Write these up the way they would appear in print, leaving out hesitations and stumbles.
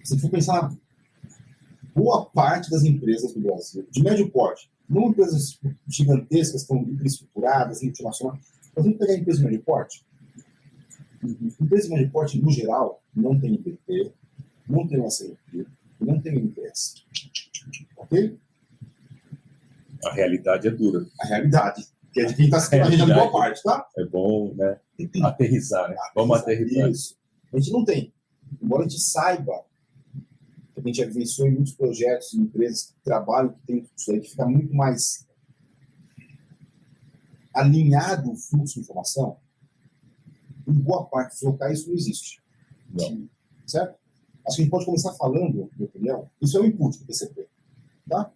Se for pensar, boa parte das empresas do Brasil, de médio porte, não empresas gigantescas, estão estruturadas, multinacionais, mas vamos pegar empresas de médio porte. Empresas de médio porte, no geral, não tem IPT, não tem USLP, não tem NPS. Ok? A realidade é dura. A realidade. Que é de quem está se planejando boa parte, tá? É bom, né? Aterrissar, né? Vamos aterrissar. Isso. A gente não tem. Embora a gente saiba, que a gente já vivenciou em muitos projetos, em empresas que trabalham, que tem isso aí, que fica muito mais alinhado o fluxo de informação, em boa parte dos locais isso não existe. Não. Certo? Acho que a gente pode começar falando, na minha opinião, isso é o input do PCP. Tá?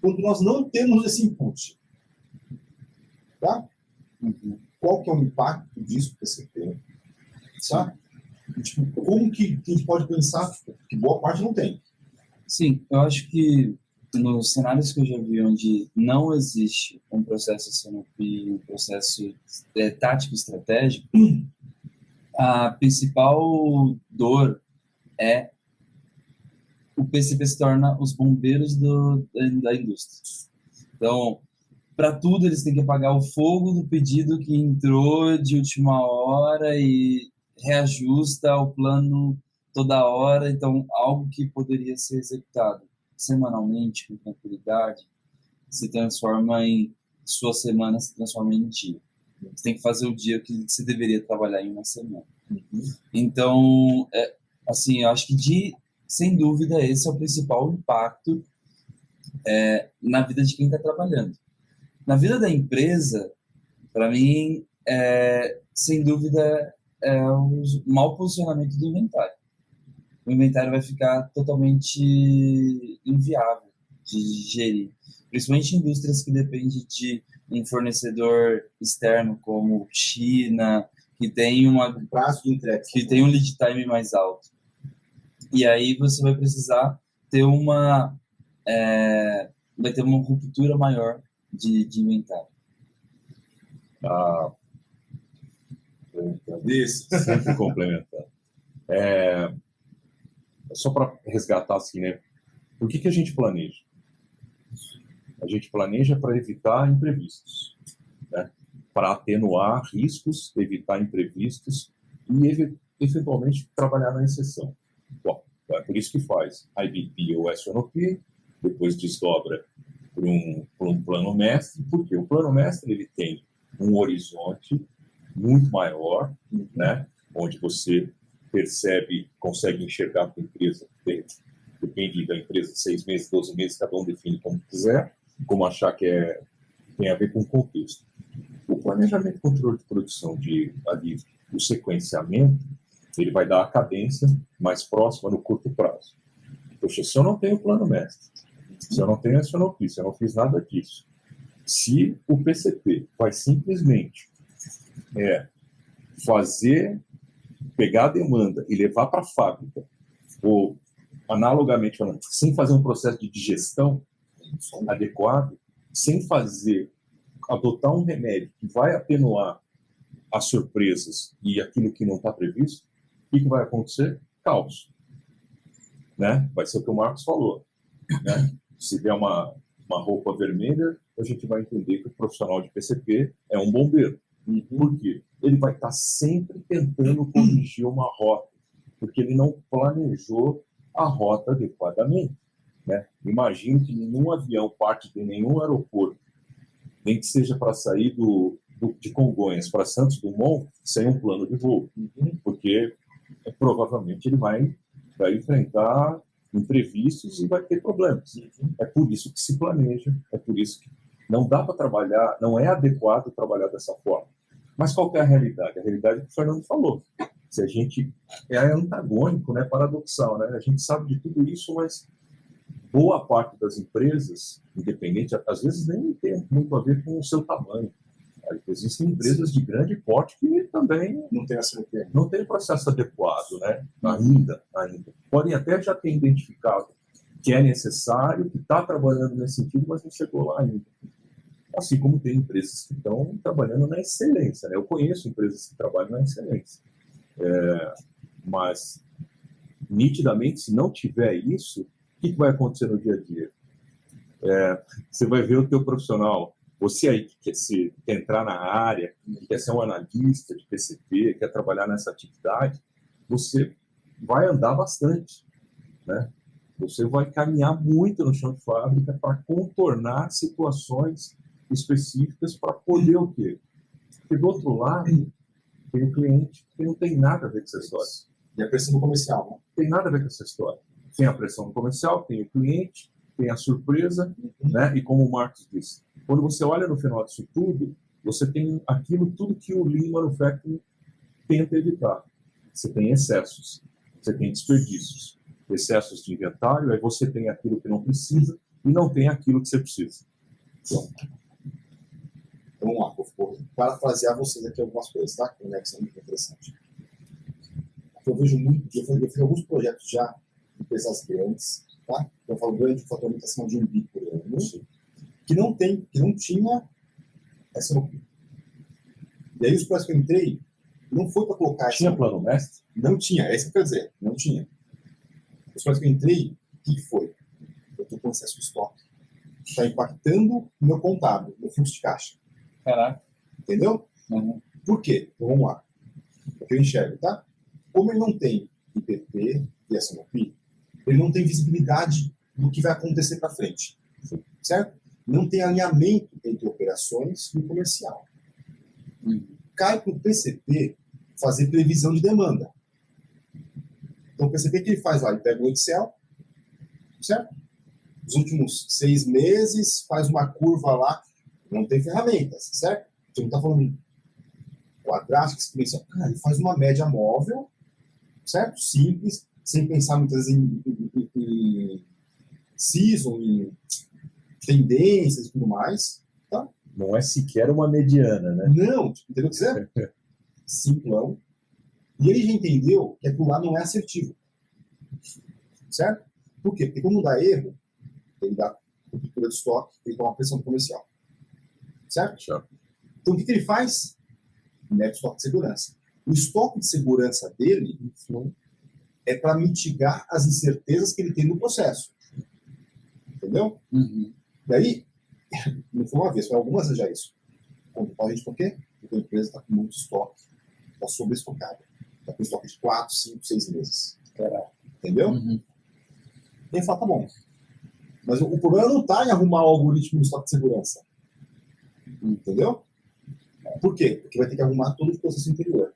Quando nós não temos esse input, tá? Qual que é o impacto disso para o PCP? Tá? Tipo, como que a gente pode pensar que boa parte não tem? Sim, eu acho que nos cenários que eu já vi onde não existe um processo SNOP, um processo tático estratégico, a principal dor é o PCP se torna os bombeiros da indústria. Então, para tudo eles têm que apagar o fogo do pedido que entrou de última hora e reajusta o plano toda hora. Então, algo que poderia ser executado semanalmente, com tranquilidade, se transforma em sua semana, se transforma em dia. Você tem que fazer o dia que você deveria trabalhar em uma semana. Então, assim, eu acho que sem dúvida esse é o principal impacto na vida de quem está trabalhando. Na vida da empresa, para mim, sem dúvida, é o mau posicionamento do inventário. O inventário vai ficar totalmente inviável de gerir. Principalmente em indústrias que dependem de um fornecedor externo, como China, que tem prazo de entrega, que tem um lead time mais alto. E aí você vai precisar ter vai ter uma ruptura maior de inventário. Isso. Sempre complementando. Só para resgatar assim, né? Por que a gente planeja? A gente planeja para evitar imprevistos, né? Para atenuar riscos, evitar imprevistos e eventualmente trabalhar na exceção. Bom, é por isso que faz IBP ou SNOP, depois desdobra por um plano mestre, porque o plano mestre ele tem um horizonte muito maior, né? Onde você percebe, consegue enxergar com a empresa, depende da empresa, 6 meses, 12 meses, cada um define como quiser, como achar que tem a ver com o contexto. O planejamento e controle de produção o sequenciamento, ele vai dar a cadência mais próxima no curto prazo. Poxa, se eu não tenho plano mestre, se eu não tenho SNOP, se eu não fiz nada disso, se o PCP vai simplesmente pegar a demanda e levar para a fábrica, ou analogamente falando, sem fazer um processo de digestão adequado, sem adotar um remédio que vai atenuar as surpresas e aquilo que não está previsto, o que vai acontecer? Caos. Né? Vai ser o que o Marcos falou. Né? Se der uma roupa vermelha, a gente vai entender que o profissional de PCP é um bombeiro. Por quê? Ele vai estar sempre tentando corrigir uma rota, porque ele não planejou a rota adequadamente. Né? Imagino que nenhum avião parte de nenhum aeroporto, nem que seja para sair de Congonhas para Santos Dumont, sem um plano de voo, porque provavelmente ele vai enfrentar imprevistos e vai ter problemas. É por isso que se planeja, é por isso que não dá para trabalhar, não é adequado trabalhar dessa forma. Mas qual que é a realidade? A realidade é que o Fernando falou. Se a gente é antagônico, né, paradoxal, né? A gente sabe de tudo isso, mas boa parte das empresas, independente, às vezes nem tem muito a ver com o seu tamanho. Existem empresas de grande porte que também não tem processo adequado, né? Ainda. Podem até já ter identificado que é necessário, que está trabalhando nesse sentido, mas não chegou lá ainda. Assim como tem empresas que estão trabalhando na excelência, né? Eu conheço empresas que trabalham na excelência. Mas nitidamente, se não tiver isso, o que vai acontecer no dia a dia? Você vai ver o teu profissional, você aí que quer entrar na área, que quer ser um analista de PCP, quer trabalhar nessa atividade, você vai andar bastante, né? Você vai caminhar muito no chão de fábrica para contornar situações específicas para poder o quê? Porque do outro lado, tem um cliente que não tem nada a ver com essa história. E a pressão do comercial, né? Não tem nada a ver com essa história. Tem a pressão comercial, tem o cliente, tem a surpresa, né? E como o Marcos disse, quando você olha no final disso tudo, você tem aquilo tudo que o Lean Manufacturing tenta evitar. Você tem excessos, você tem desperdícios, excessos de inventário, aí você tem aquilo que não precisa e não tem aquilo que você precisa. Então, vamos lá, vou parafrasear vocês aqui algumas coisas, tá? Que é muito interessante. Eu vejo muito, eu fiz alguns projetos já em empresas grandes, tá? Eu falo grande, faturamento acima de 1 bi por ano, que não tinha SNOP. E aí os projetos que eu entrei, não foi para colocar... Tinha plano mestre? Não tinha, é isso que eu quero dizer, não tinha. Os projetos que eu entrei, o que foi? Eu estou com excesso de estoque. Está impactando o meu contábil, meu fluxo de caixa. Caraca. Entendeu? Uhum. Por quê? Então vamos lá. O que eu enxergo, tá? Como ele não tem IPP e SNOP, ele não tem visibilidade do que vai acontecer para frente. Certo? Não tem alinhamento entre operações e o comercial. Cai para o PCP fazer previsão de demanda. Então o PCP que ele faz lá? Ele pega o Excel, certo? Os últimos 6 meses, faz uma curva lá, não tem ferramentas, certo? Você não está falando quadrática, exponencial. Cara, ele faz uma média móvel, certo? Simples, sem pensar muitas vezes em season, em tendências e tudo mais, tá? Não é sequer uma mediana, né? Não, entendeu o que dizer? Simplão. E ele já entendeu que aquilo lá não é assertivo. Certo? Por quê? Porque quando dá erro, ele dá cobertura de estoque, ele dá uma pressão comercial. Certo? Então o que ele faz? Mete estoque de segurança. O estoque de segurança dele é para mitigar as incertezas que ele tem no processo. Entendeu? Uhum. Daí, não foi uma vez, foi algumas vezes já isso. Quando a gente por quê? Porque a empresa está com muito estoque, está sobreestocada. Está com estoque de 4, 5, 6 meses. Entendeu? Uhum. E ele fala, tá bom. Mas o problema não está em arrumar o algoritmo do estoque de segurança. Entendeu? Por quê? Porque vai ter que arrumar todo o processo interior.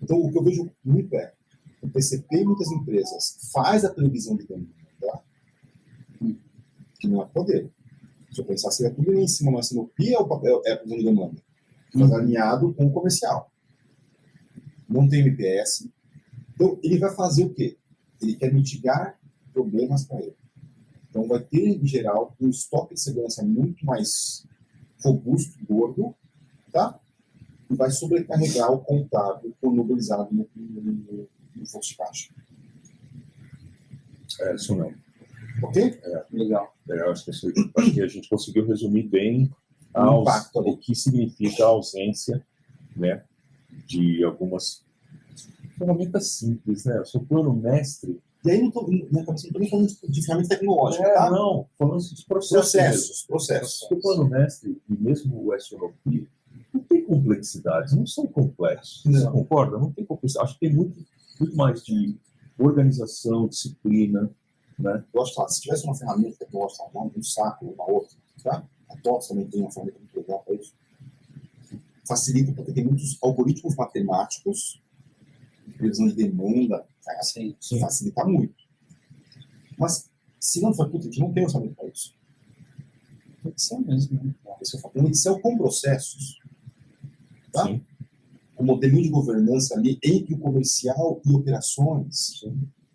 Então, o que eu vejo muito é, o PCP em muitas empresas faz a previsão de demanda, que não é poder. Se eu pensar, seria tudo em cima, mas no PI é o papel, é a previsão de demanda. Mas alinhado com o comercial. Não tem MPS. Então, ele vai fazer o quê? Ele quer mitigar problemas para ele. Então, vai ter, em geral, um estoque de segurança muito mais robusto, gordo, tá? E vai sobrecarregar o contábil por mobilizado no fluxo de caixa. É isso não. Ok? Legal. Acho que a gente conseguiu resumir bem o que significa a ausência, né, de algumas ferramentas simples, né? O seu plano mestre. E aí, minha cabeça não estou nem falando de ferramenta tecnológica, tá? Não, falando de processos. Processos. O plano mestre e mesmo o SNOP não tem complexidades, não são complexos. Você concorda? Não tem complexidade. Acho que tem muito mais de organização, disciplina, né? Eu acho que se tivesse uma ferramenta tecnológica, um saco, uma outra, tá? A TOTS também tem uma ferramenta muito legal para isso. Facilita porque tem muitos algoritmos matemáticos, previsão de demanda, assim, facilita muito. Mas, se não for tudo, a gente não tem orçamento para isso. Tem que ser mesmo, né? Um Excel com processos, tá? Sim. Um modelinho de governança ali entre o comercial e operações,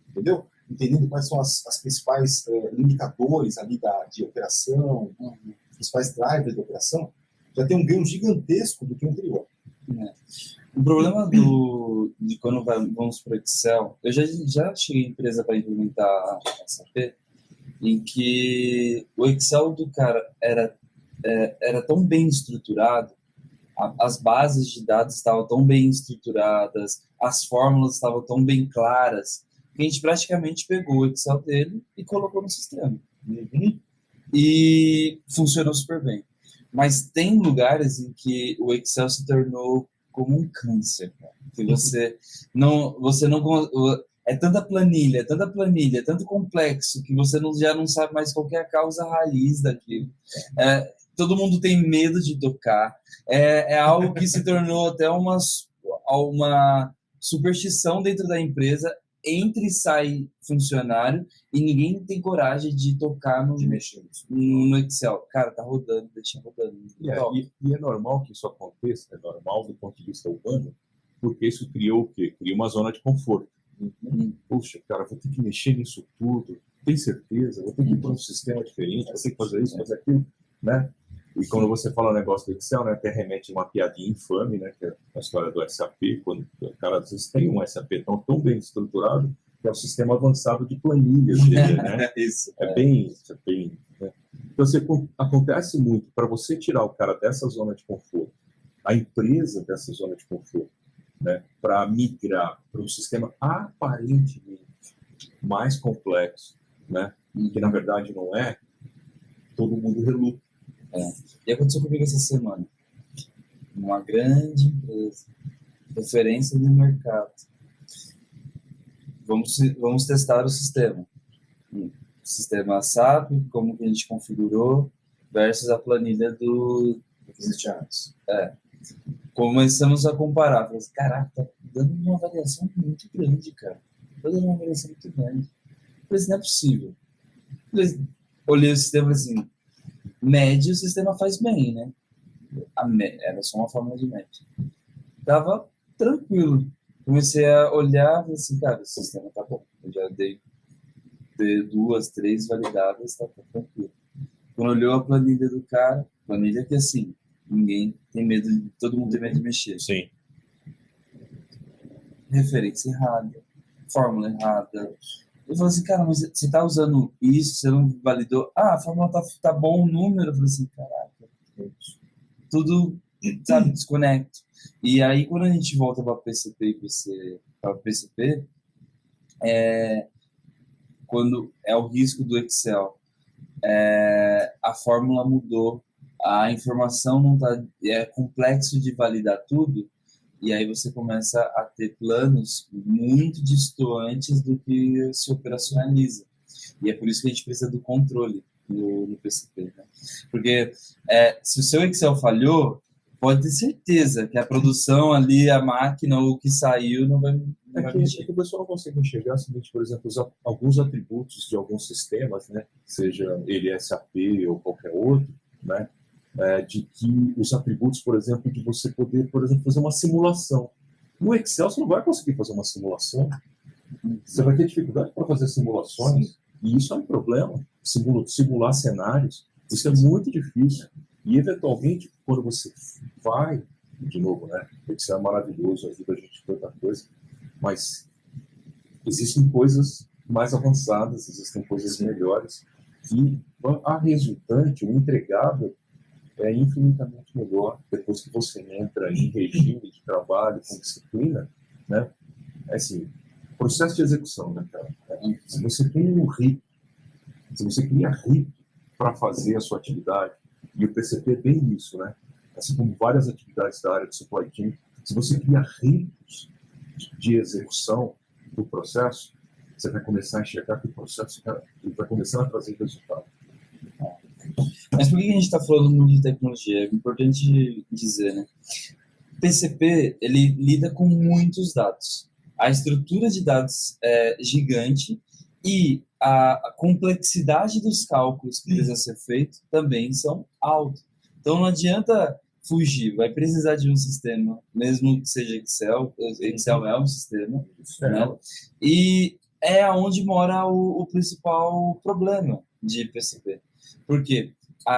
entendeu? Entendendo quais são as principais indicadores ali de operação, os principais drivers de operação, já tem um ganho gigantesco do que o anterior. O problema de quando vamos para o Excel, eu já cheguei em empresa para implementar a SAP, em que o Excel do cara era tão bem estruturado, as bases de dados estavam tão bem estruturadas, as fórmulas estavam tão bem claras, a gente praticamente pegou o Excel dele e colocou no sistema. Uhum. E funcionou super bem. Mas tem lugares em que o Excel se tornou como um câncer, cara. Que você não é tanta planilha, é tanto complexo que você já não sabe mais qual que é a causa raiz daquilo. Todo mundo tem medo de tocar. É algo que se tornou até uma superstição dentro da empresa. Entra e sai funcionário e ninguém tem coragem de tocar De mexer nisso. no Excel. Cara, tá rodando, deixa rodando. E é normal que isso aconteça, é normal do ponto de vista humano, porque isso criou o quê? Cria uma zona de conforto. Puxa, cara, vou ter que mexer nisso tudo, tem certeza? Vou ter que ir para um sistema diferente, vou ter que fazer isso, fazer aquilo, né? E quando você fala o negócio do Excel, né, até remete uma piadinha infame, né, que é a história do SAP, quando o cara às vezes tem um SAP tão bem estruturado, que é o sistema avançado de planilhas dele, né? Isso. É bem, né? Então, acontece muito, para você tirar o cara dessa zona de conforto, a empresa dessa zona de conforto, né, para migrar para um sistema aparentemente mais complexo, né, que na verdade não é, todo mundo reluta. E aconteceu comigo essa semana. Uma grande empresa, referência no mercado. Vamos testar o sistema. O sistema SAP, como que a gente configurou, versus a planilha do... Começamos a comparar. Falei assim, caraca, tá dando uma variação muito grande, cara. Tá dando uma variação muito grande. Falei assim, não é possível. Olhei o sistema assim, médio o sistema faz bem, né? Era só uma fórmula de média. Tava tranquilo. Comecei a olhar e falei assim, cara, o sistema tá bom. Eu já dei 2, 3 validadas, tá tranquilo. Quando olhou a planilha do cara, planilha que assim, ninguém tem medo, todo mundo tem medo de mexer. Sim. Referência errada, fórmula errada. Eu falei assim, cara, mas você tá usando isso, você não validou? A fórmula tá bom, o número. Eu falei assim, caraca, tudo, sabe, desconecto. E aí, quando a gente volta para PCP quando é o risco do Excel, a fórmula mudou, a informação não tá, é complexo de validar tudo, e aí você começa a ter planos muito distantes do que se operacionaliza. E é por isso que a gente precisa do controle no PCP, né? Porque se o seu Excel falhou, pode ter certeza que a produção ali, a máquina, ou o que saiu, não vai mexer. É que o pessoal não consegue enxergar o seguinte, por exemplo, alguns atributos de alguns sistemas, né, seja ele SAP ou qualquer outro, né, de que os atributos, por exemplo, de você poder, por exemplo, fazer uma simulação. No Excel você não vai conseguir fazer uma simulação. Você vai ter dificuldade para fazer simulações. E isso é um problema. Simular cenários, isso é muito difícil. E, eventualmente, quando você vai, de novo, né, o Excel é maravilhoso, ajuda a gente a tanta coisa, mas existem coisas mais avançadas, existem coisas melhores, e a resultante, o entregável, é infinitamente melhor depois que você entra em regime de trabalho com disciplina, né? É assim, processo de execução, né, cara? Se você tem um rito, se você cria rito para fazer a sua atividade, e o PCP é bem isso, né? Assim como várias atividades da área de supply chain, se você cria ritos de execução do processo, você vai começar a enxergar que o processo, cara, ele vai começar a trazer resultado. Mas por que a gente está falando muito de tecnologia? É importante dizer, né? O PCP, ele lida com muitos dados. A estrutura de dados é gigante e a complexidade dos cálculos que precisam ser feitos também são altos. Então não adianta fugir, vai precisar de um sistema, mesmo que seja Excel. Excel é um sistema, né? E é onde mora o principal problema de PCP. Por quê?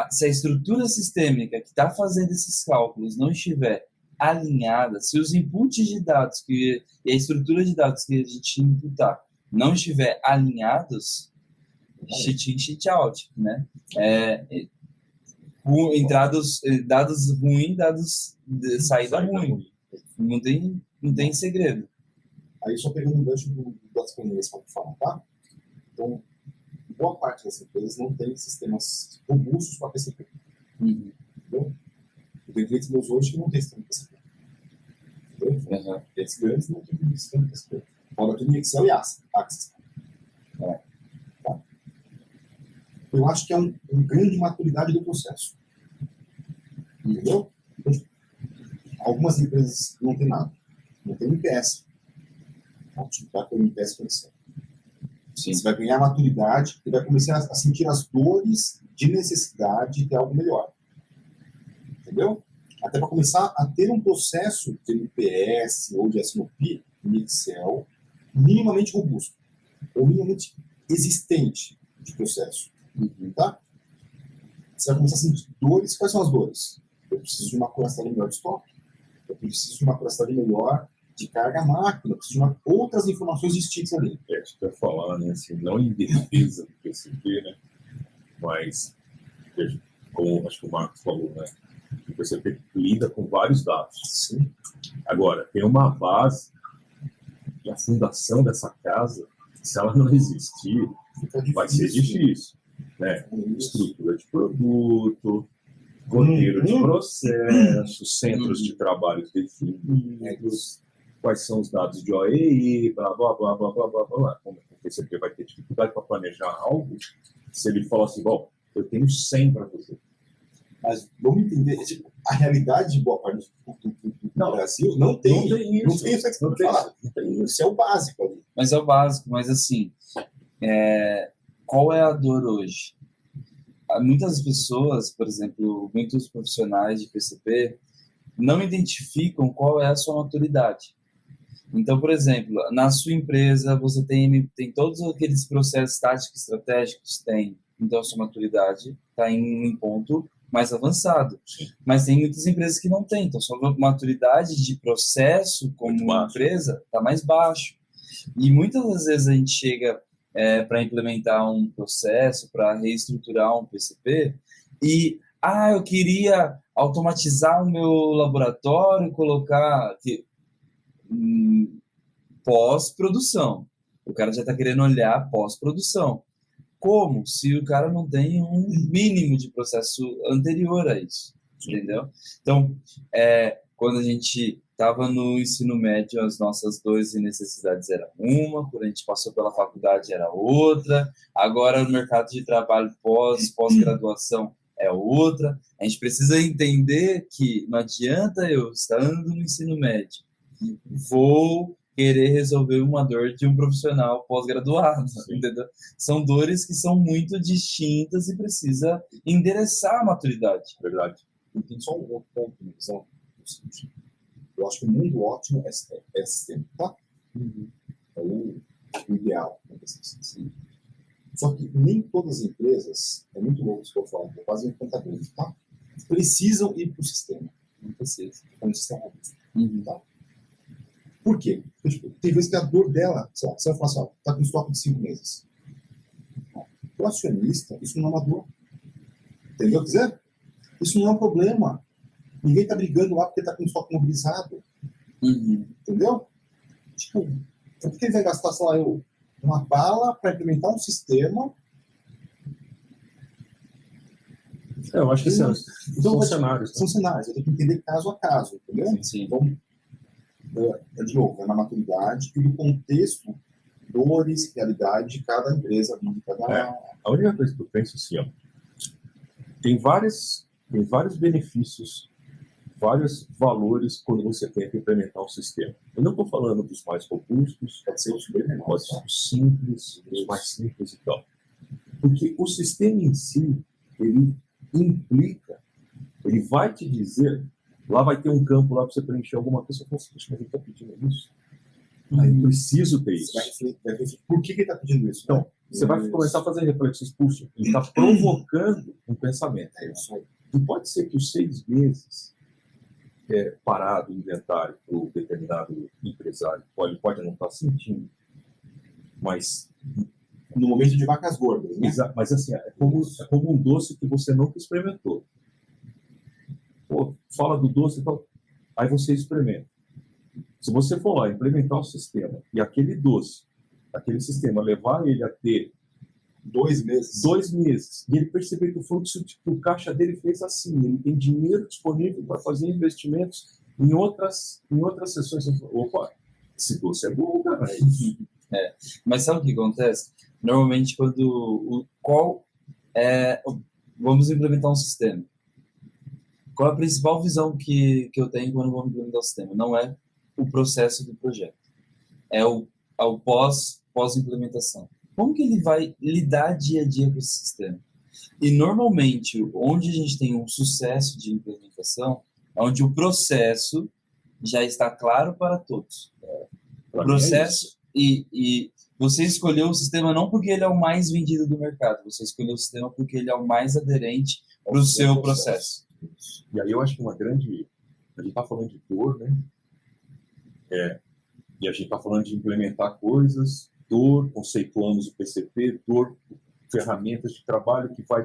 Se a estrutura sistêmica que está fazendo esses cálculos não estiver alinhada, se os inputs de dados e a estrutura de dados que a gente imputar não estiver alinhados, cheat in, cheat out, né? Dados ruins, dados de saída ruim. Não tem segredo. Aí só pegando um gancho das planilhas para falar, tá? Então, boa parte das empresas não tem sistemas robustos para PCP. Uhum. Entendeu? Eu tenho clientes meus hoje que não tem sistema PCP. Entendeu? Uhum. Clientes grandes não tem sistema PCP. Roda tudo em Excel e Access. É. Tá? Eu acho que é um grande maturidade do processo. Entendeu? Algumas empresas não tem nada. Não tem NPS. Vai ter NPS conexão. Sim. Você vai ganhar maturidade e vai começar a sentir as dores de necessidade de ter algo melhor. Entendeu? Até para começar a ter um processo de NPS ou de SNOP em Excel minimamente robusto. Ou minimamente existente de processo. Uhum. Tá? Você vai começar a sentir dores. Quais são as dores? Eu preciso de uma curiosidade melhor de estoque. Eu preciso de uma curiosidade melhor de carga máquina. Eu preciso de outras informações distintas ali. Acho que eu ia falar, né, assim, não em defesa do PCP, né, mas, veja, como acho que o Marcos falou, né, o PCP lida com vários dados. Sim. Agora, tem uma base e a fundação dessa casa, se ela não existir, vai ser difícil, né? Estrutura de produto, roteiro de processo, centros de trabalho definidos, quais são os dados de OEI, blá, blá, blá, blá, blá, blá, blá. Como o PCP vai ter dificuldade para planejar algo, se ele falar assim, bom, eu tenho 100 para você. Mas vamos entender, tipo, a realidade de boa parte do Brasil não tem isso. Não tem isso que você falar. Isso é o básico ali. Mas é o básico, mas assim, qual é a dor hoje? Muitas pessoas, por exemplo, muitos profissionais de PCP não identificam qual é a sua maturidade. Então, por exemplo, na sua empresa você tem todos aqueles processos táticos e estratégicos, tem. Então, a sua maturidade está em um ponto mais avançado. Mas tem muitas empresas que não têm. Então, sua maturidade de processo como empresa está mais baixo. E muitas das vezes a gente chega para implementar um processo, para reestruturar um PCP, e eu queria automatizar o meu laboratório, colocar pós-produção. O cara já está querendo olhar pós-produção. Como? Se o cara não tem um mínimo de processo anterior a isso, entendeu? Então, quando a gente estava no ensino médio, as nossas dores e necessidades eram uma, quando a gente passou pela faculdade era outra, agora no mercado de trabalho pós-graduação é outra. A gente precisa entender que não adianta eu, estando no ensino médio, vou querer resolver uma dor de um profissional pós-graduado, entendeu? São dores que são muito distintas e precisa endereçar a maturidade. Verdade. E tem só um outro ponto na visão. Eu acho que o mundo ótimo é sistema, tá? Uhum. É o ideal. Sim. Só que nem todas as empresas, é muito louco isso que eu falo, é quase um contabilidade, tá? Precisam ir para o sistema. Não precisa. É um sistema robusto. Tá? Por quê? Porque, tipo, tem vezes que a dor dela, sei lá, você vai falar assim, tá com estoque de 5 meses. Para o acionista, isso não é uma dor. Entendeu o que dizer? Isso não é um problema. Ninguém está brigando lá porque está com estoque mobilizado. Entendeu? Tipo, por que ele vai gastar, sei lá, uma bala para implementar um sistema? Eu acho que são cenários. São cenários, eu tenho que entender caso a caso, entendeu? Sim. Então, de novo, na maturidade e no contexto, dores, realidade de cada empresa. De cada... A única coisa que eu penso assim, ó, tem vários benefícios, vários valores quando você tenta implementar um sistema. Eu não estou falando dos mais robustos, pode ser os bem menores, os simples, os mais simples e tal. Porque o sistema em si, ele implica, ele vai te dizer, lá vai ter um campo lá para você preencher alguma coisa, eu posso, mas ele está pedindo isso. Eu preciso ter isso. Por que ele está pedindo isso? Então, você vai começar a fazer reflexões, puxa, ele está provocando um pensamento. E pode ser que os 6 meses parado o inventário para o determinado empresário, ele pode não estar sentindo, mas no momento de vacas gordas, né? Mas assim, é como um doce que você nunca experimentou. Pô, fala do doce e tal, aí você experimenta. Se você for lá implementar o sistema e aquele sistema, levar ele a ter 2 meses. 2 meses, e ele perceber que o fluxo que o caixa dele fez assim, ele tem dinheiro disponível para fazer investimentos em outras sessões. Opa, esse doce é bom, cara. Mas sabe o que acontece? Normalmente, vamos implementar um sistema. Qual é a principal visão que eu tenho quando vamos implementar o sistema? Não é o processo do projeto. É o pós-implementação. Como que ele vai lidar dia a dia com esse sistema? E, normalmente, onde a gente tem um sucesso de implementação, é onde o processo já está claro para todos. O processo... E você escolheu o sistema não porque ele é o mais vendido do mercado, você escolheu o sistema porque ele é o mais aderente para o seu processo. E aí eu acho que a gente está falando de dor, né? E a gente está falando de implementar coisas, dor, conceituamos o PCP, dor, ferramentas de trabalho que vai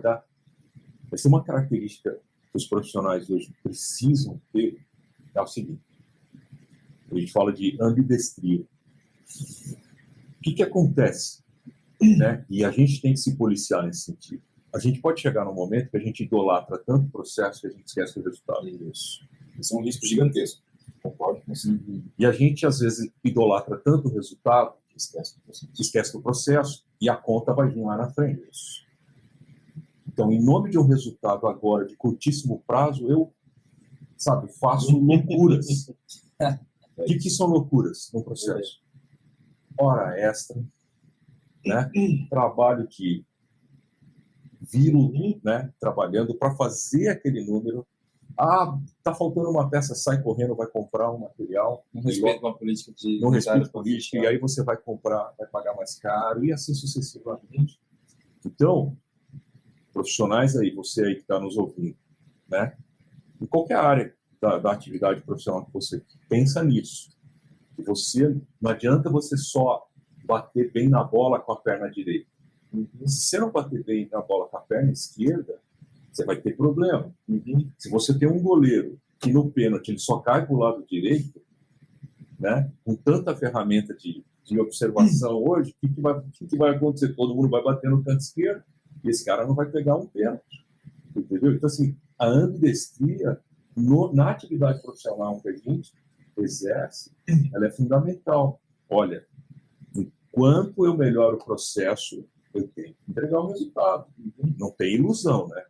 ser uma característica que os profissionais hoje precisam ter, é o seguinte, a gente fala de ambidestria. O que acontece? Né? E a gente tem que se policiar nesse sentido. A gente pode chegar num momento que a gente idolatra tanto o processo que a gente esquece o resultado. Isso é um risco gigantesco. Concordo com você. E a gente, às vezes, idolatra tanto o resultado que esquece do processo e a conta vai vir lá na frente. Então, em nome de um resultado agora de curtíssimo prazo, eu, faço loucuras. O que são loucuras no processo? Hora extra, né? Trabalho que viro, né? Trabalhando para fazer aquele número. Tá faltando uma peça, sai correndo, vai comprar um material. Não respeita uma política de... Não respeita a política, e aí você vai comprar, vai pagar mais caro, e assim sucessivamente. Então, profissionais aí, você aí que está nos ouvindo, né? Em qualquer área da atividade profissional que você pensa nisso. Que não adianta você só bater bem na bola com a perna direita. Se você não bater bem na bola com a perna esquerda, você vai ter problema. Se você tem um goleiro que no pênalti ele só cai para o lado direito, né, com tanta ferramenta de observação hoje, o que vai acontecer? Todo mundo vai bater no canto esquerdo e esse cara não vai pegar um pênalti. Entendeu? Então, assim, a ambidestria na atividade profissional que a gente exerce, ela é fundamental. Olha, enquanto eu melhoro o processo, eu tenho que entregar o resultado. Não tem ilusão, né?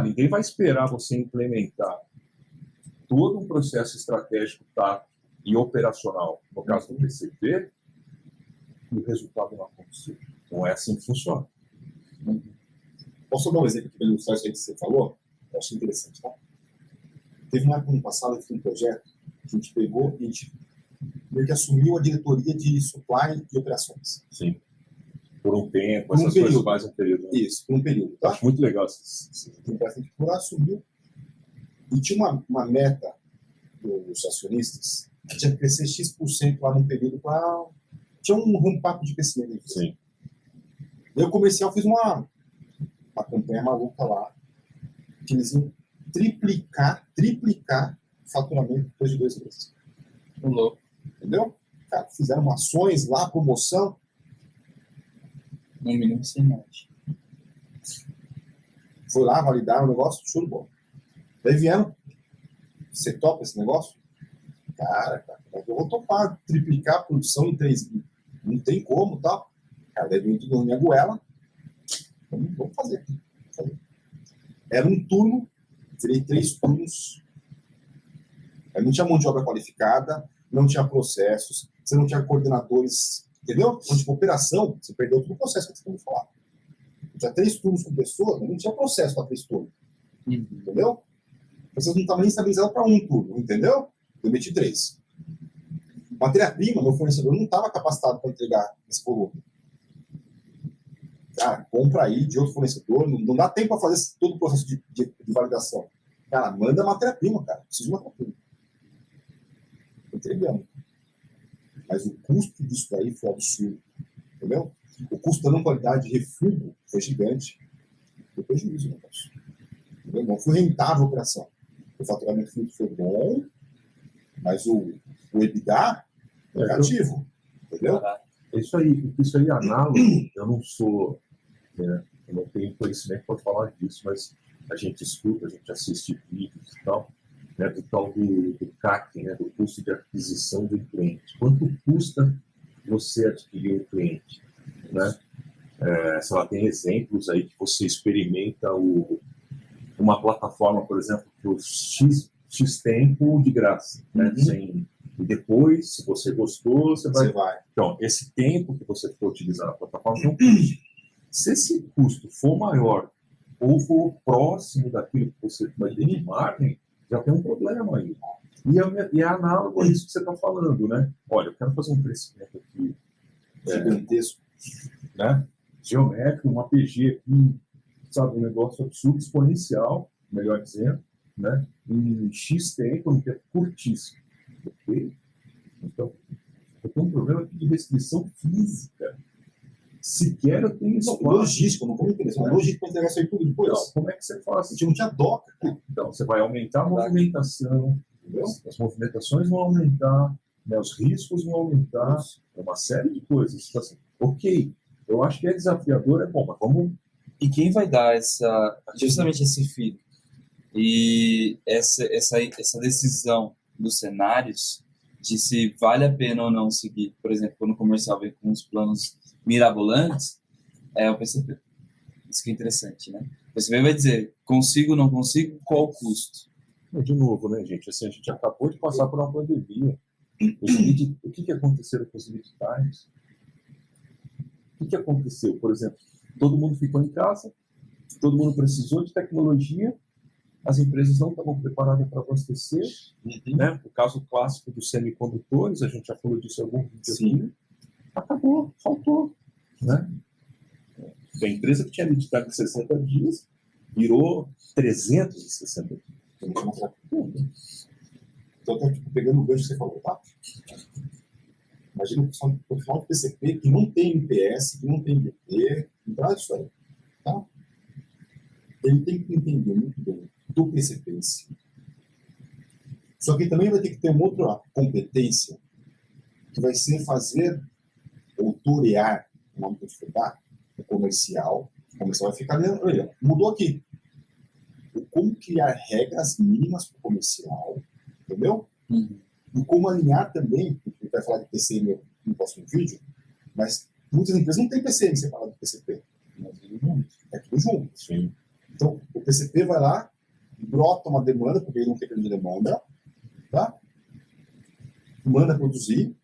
Ninguém vai esperar você implementar todo um processo estratégico, tático e operacional, no caso do PCP, e o resultado não acontecer. Não é assim que funciona. Posso dar um exemplo para ilustrar isso aí que você falou? Eu acho interessante, tá? Teve uma época no passado, eu fiz um projeto, a gente pegou e a gente meio que assumiu a diretoria de supply e operações. Sim. Por um tempo, essas coisas fazem um período. Isso, por um período. Tá? Acho muito legal. A gente assumiu e tinha uma meta dos acionistas que tinha que crescer X% lá num período para... Tinha um ramp-up de crescimento. Sim. Eu comercial fiz uma campanha maluca lá, que eles iam triplicar o faturamento depois de 2 meses. Louco. Entendeu? Cara, fizeram ações lá, promoção. No mínimo, sem mais. Foi lá validar o negócio, show de bola. Daí vieram, você topa esse negócio? Cara, eu vou topar, triplicar a produção em 3 mil. Não tem como, tal. Cara, daí veio tudo na minha goela. Vamos fazer. Era um turno, virei 3 turnos. Aí não tinha mão de obra qualificada, não tinha processos, você não tinha coordenadores, entendeu? Então, tipo, operação, você perdeu todo o processo que você tem que falar. Tinha 3 turnos com pessoa, não tinha processo para 3 turnos. Entendeu? Vocês não estavam nem estabilizados para 1 turno, entendeu? Eu meti 3. Matéria-prima, meu fornecedor não estava capacitado para entregar esse volume. Cara, compra aí de outro fornecedor, não dá tempo para fazer todo o processo de validação. Cara, manda matéria-prima, cara. Preciso de matéria-prima. Entregamos. Mas o custo disso daí foi absurdo. Entendeu? O custo da não qualidade de refúgio foi gigante. Foi prejuízo, né, entendeu? Não foi rentável a operação. O faturamento foi bom, mas o EBITDA negativo, entendeu? Isso aí é análogo. Eu não sou, né, eu não tenho conhecimento para falar disso, mas a gente escuta, a gente assiste vídeos e tal, né, do tal do CAC, né, do custo de aquisição de um cliente. Quanto custa você adquirir um cliente, né? Sei lá, tem exemplos aí que você experimenta uma plataforma, por exemplo, por X tempo de graça, né? E depois, se você gostou, você vai. Então, esse tempo que você for utilizar a plataforma tem um custo. Se esse custo for maior ou for próximo daquilo que você vai ter de margem, já tem um problema aí. E é análogo a isso que você está falando, né? Olha, eu quero fazer um crescimento aqui Gigantesco. Né? Geométrico, um APG aqui, sabe, um negócio absurdo, exponencial, melhor dizendo, né? Em X tempo, um tempo curtíssimo. Ok? Então, eu tenho um problema aqui de restrição física. Sequer eu tenho espaço. Logística, não como interessante. Logística para entregar isso aí tudo depois. Então, como é que você faz? A gente não tinha doca, cara. Então, você vai aumentar a movimentação, as movimentações vão aumentar, né? Os riscos vão aumentar, uma série de coisas. Então, assim, ok, eu acho que é desafiador, é bom, mas vamos... E quem vai dar justamente esse feed e essa decisão dos cenários de se vale a pena ou não seguir, por exemplo, quando o comercial vem com os planos mirabolantes, é o PCP. Isso que é interessante, né? O PCP vai dizer, consigo ou não consigo, qual o custo? De novo, né, gente? Assim, a gente acabou de passar por uma pandemia. O que aconteceu com os lead times? O que aconteceu? Por exemplo, todo mundo ficou em casa, todo mundo precisou de tecnologia, as empresas não estavam preparadas para abastecer, né? O caso clássico dos semicondutores, a gente já falou disso em algum vídeo aqui, acabou, faltou, né? A empresa que tinha lead time de 60 dias virou 360 dias. Então, pegando o gancho que você falou, tá? Imagina o profissional de PCP que não tem MPS, que não tem BP, não traz isso aí, tá? Ele tem que entender muito bem do PCP em si. Só que também vai ter que ter uma outra competência, que vai ser fazer ou torear, o nome que eu estudar, o comercial. O comercial vai ficar dentro, olha, mudou aqui. Como criar regras mínimas para o comercial, entendeu? E como alinhar também, a gente vai falar de PCM no próximo vídeo, mas muitas empresas não têm PCM separado do PCP. É tudo junto. Sim. Então, o PCP vai lá, brota uma demanda, porque ele não tem de demanda, tá? Manda produzir,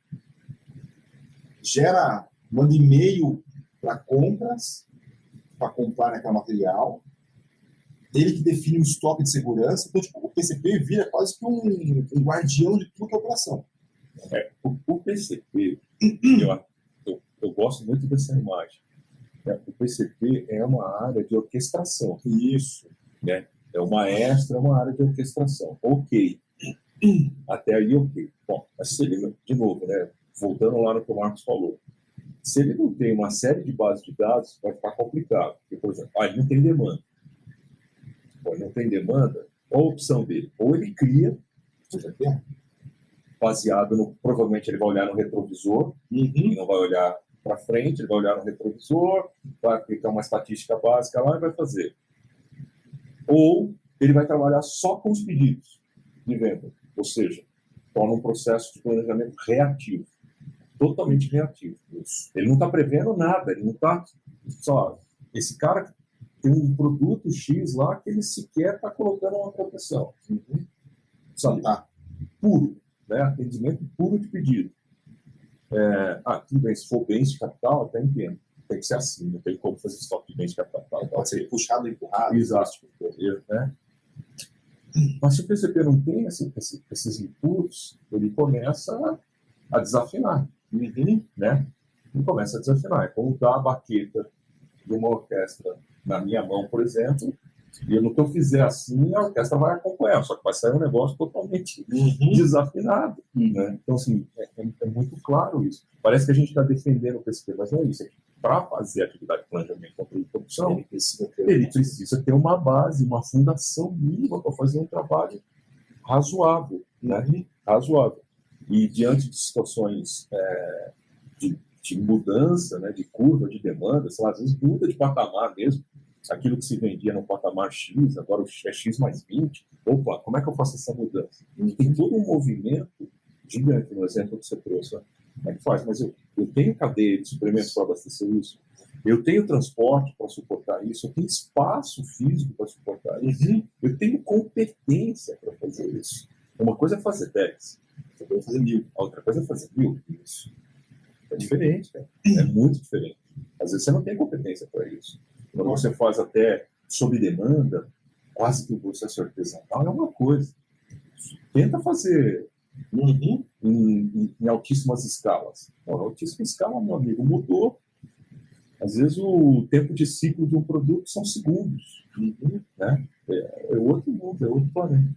manda e-mail para compras, para comprar aquele material, ele que define o estoque de segurança. Então, tipo, o PCP vira quase que um guardião de tudo que é operação. O PCP, eu gosto muito dessa imagem. O PCP é uma área de orquestração. Isso. Né? É uma área de orquestração. Ok. Até aí, ok. Bom, mas se ele, de novo, né, voltando lá no que o Marcos falou, se ele não tem uma série de bases de dados, vai ficar complicado. Porque, por exemplo, ele não tem demanda. Bom, não tem demanda, qual a opção dele? Ou ele cria, baseado no... Provavelmente ele vai olhar no retrovisor, e não vai olhar para frente, ele vai olhar no retrovisor, vai aplicar uma estatística básica lá e vai fazer. Ou ele vai trabalhar só com os pedidos de venda, ou seja, torna um processo de planejamento reativo, totalmente reativo. Ele não está prevendo nada, ele não está só... Esse cara tem um produto X lá que ele sequer está colocando uma proteção. Sabe? Puro, né? Atendimento puro de pedido. Tudo bem, se for bens de capital, até entendo. Tem que ser assim, não tem como fazer estoque de bens de capital. Pode ser puxado e empurrado. Exato. Né? Mas se o PCP não tem esses inputs, ele começa a desafinar. Né? Ele começa a desafinar. É como dar a baqueta de uma orquestra na minha mão, por exemplo, e no que eu fizer assim, a orquestra vai acompanhar, só que vai sair um negócio totalmente desafinado. Né? Então, assim, é muito claro isso. Parece que a gente está defendendo o PCP, mas não é isso. Para fazer a atividade de planejamento, controle de produção, ele precisa ter uma base, uma fundação mínima para fazer um trabalho razoável. Né? Razoável. E diante de situações de mudança, né, de curva de demanda, sei lá, às vezes muda de patamar mesmo. Aquilo que se vendia no patamar X, agora é X mais 20. Opa, como é que eu faço essa mudança? E tem todo um movimento gigante, no exemplo que você trouxe. Né? Como é que faz? Mas eu tenho cadeia de suprimentos para abastecer isso. Eu tenho transporte para suportar isso. Eu tenho espaço físico para suportar isso. Eu tenho competência para fazer isso. Uma coisa é fazer 10. Outra coisa é fazer 1000. A outra coisa é fazer 1000. Isso. É diferente, cara. É muito diferente. Às vezes você não tem competência para isso. Quando você faz até sob demanda, quase que o processo artesanal é uma coisa. Tenta fazer em altíssimas escalas. Bom, altíssima escala, meu amigo, mudou. Às vezes o tempo de ciclo de um produto são segundos. Né? É outro mundo, é outro planeta.